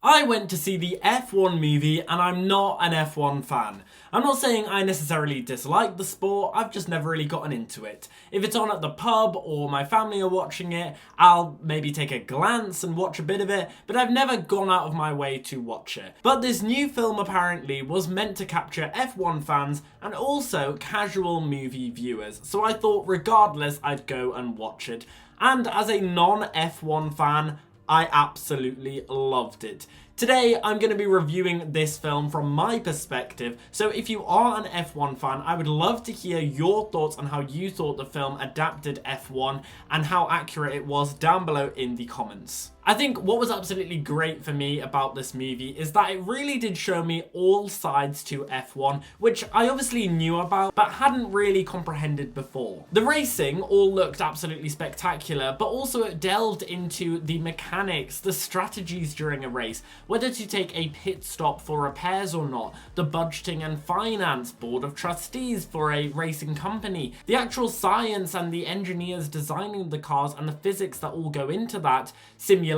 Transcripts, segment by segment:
I went to see the F1 movie and I'm not an F1 fan. I'm not saying I necessarily dislike the sport, I've just never really gotten into it. If it's on at the pub or my family are watching it, I'll maybe take a glance and watch a bit of it, but I've never gone out of my way to watch it. But this new film apparently was meant to capture F1 fans and also casual movie viewers, so I thought regardless I'd go and watch it. And as a non-F1 fan, I absolutely loved it. Today, I'm going to be reviewing this film from my perspective, so if you are an F1 fan, I would love to hear your thoughts on how you thought the film adapted F1 and how accurate it was down below in the comments. I think what was absolutely great for me about this movie is that it really did show me all sides to F1, which I obviously knew about, but hadn't really comprehended before. The racing all looked absolutely spectacular, but also it delved into the mechanics, the strategies during a race, whether to take a pit stop for repairs or not, the budgeting and finance, board of trustees for a racing company, the actual science and the engineers designing the cars and the physics that all go into that, simulation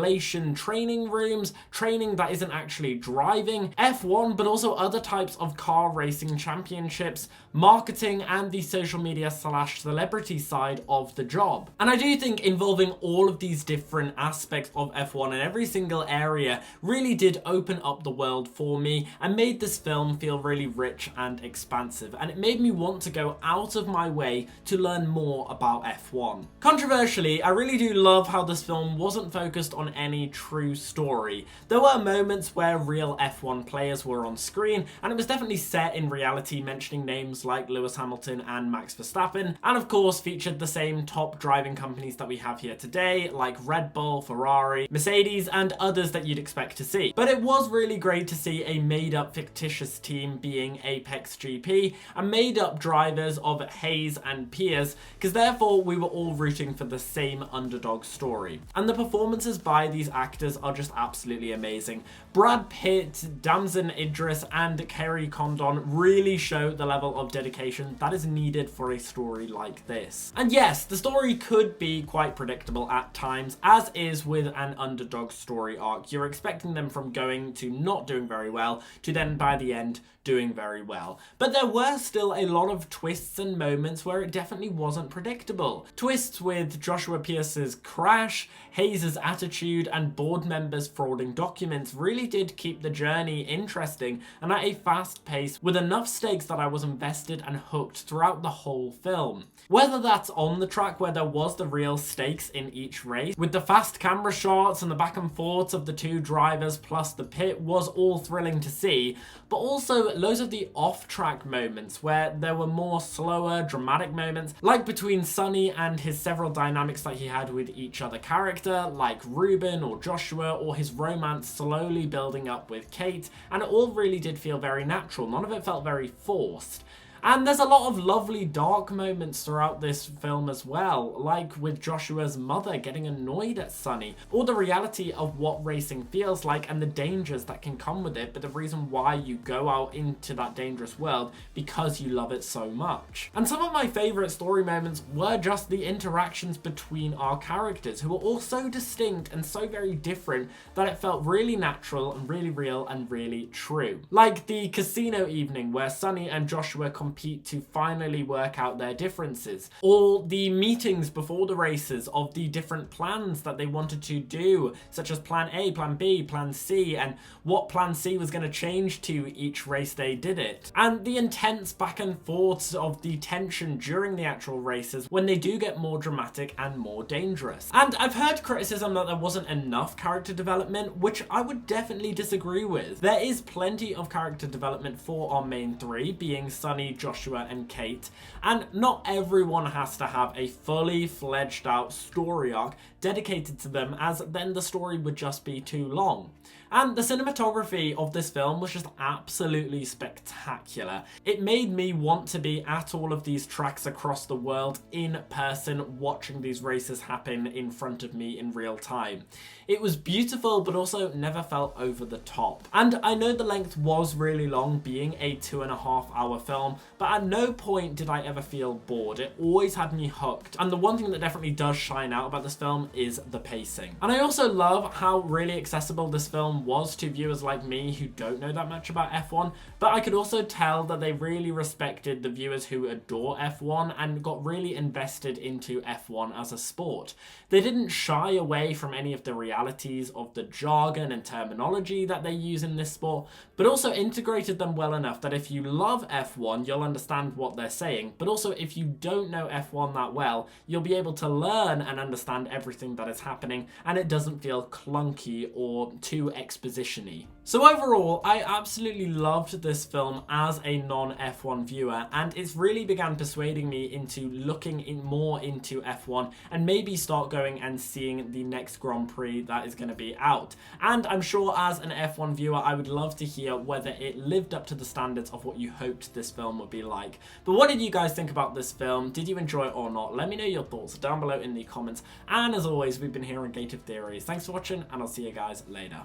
training rooms, training that isn't actually driving, F1 but also other types of car racing championships, marketing and the social media / celebrity side of the job. And I do think involving all of these different aspects of F1 in every single area really did open up the world for me and made this film feel really rich and expansive, and it made me want to go out of my way to learn more about F1. Controversially, I really do love how this film wasn't focused on any true story. There were moments where real F1 players were on screen, and it was definitely set in reality, mentioning names like Lewis Hamilton and Max Verstappen, and of course featured the same top driving companies that we have here today, like Red Bull, Ferrari, Mercedes, and others that you'd expect to see. But it was really great to see a made-up fictitious team being Apex GP, and made-up drivers of Hayes and Piers, because therefore we were all rooting for the same underdog story. And the performances by these actors are just absolutely amazing. Brad Pitt, Damson Idris, and Kerry Condon really show the level of dedication that is needed for a story like this. And yes, the story could be quite predictable at times, as is with an underdog story arc. You're expecting them from going to not doing very well to then by the end doing very well. But there were still a lot of twists and moments where it definitely wasn't predictable. Twists with Joshua Pierce's crash, Hayes' attitude, and board members frauding documents really did keep the journey interesting and at a fast pace with enough stakes that I was invested and hooked throughout the whole film. Whether that's on the track where there was the real stakes in each race, with the fast camera shots and the back and forths of the two drivers plus the pit was all thrilling to see, but also loads of the off-track moments where there were more slower, dramatic moments, like between Sonny and his several dynamics that he had with each other character, like Ruben or Joshua, or his romance slowly building up with Kate, and it all really did feel very natural. None of it felt very forced. And there's a lot of lovely dark moments throughout this film as well, like with Joshua's mother getting annoyed at Sonny, or the reality of what racing feels like and the dangers that can come with it, but the reason why you go out into that dangerous world because you love it so much. And some of my favourite story moments were just the interactions between our characters, who were all so distinct and so very different that it felt really natural and really real and really true. Like the casino evening where Sonny and Joshua compete to finally work out their differences, or the meetings before the races of the different plans that they wanted to do, such as plan A, plan B, plan C, and what plan C was going to change to each race they did it, and the intense back and forths of the tension during the actual races when they do get more dramatic and more dangerous. And I've heard criticism that there wasn't enough character development, which I would definitely disagree with. There is plenty of character development for our main three, being Sonny, Joshua, and Kate, and not everyone has to have a fully fledged out story arc dedicated to them, as then the story would just be too long. And the cinematography of this film was just absolutely spectacular. It made me want to be at all of these tracks across the world in person, watching these races happen in front of me in real time. It was beautiful, but also never felt over the top. And I know the length was really long, being a 2.5 hour film, but at no point did I ever feel bored. It always had me hooked. And the one thing that definitely does shine out about this film is the pacing. And I also love how really accessible this film film was to viewers like me who don't know that much about F1, but I could also tell that they really respected the viewers who adore F1 and got really invested into F1 as a sport. They didn't shy away from any of the realities of the jargon and terminology that they use in this sport, but also integrated them well enough that if you love F1, you'll understand what they're saying, but also if you don't know F1 that well, you'll be able to learn and understand everything that is happening, and it doesn't feel clunky or too exposition-y. So overall, I absolutely loved this film as a non-F1 viewer, and it's really began persuading me into looking more into F1 and maybe start going and seeing the next Grand Prix that is going to be out. And I'm sure as an F1 viewer, I would love to hear whether it lived up to the standards of what you hoped this film would be like. But what did you guys think about this film? Did you enjoy it or not? Let me know your thoughts down below in the comments. And as always, we've been here on Gate of Theories. Thanks for watching, and I'll see you guys later.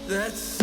Let's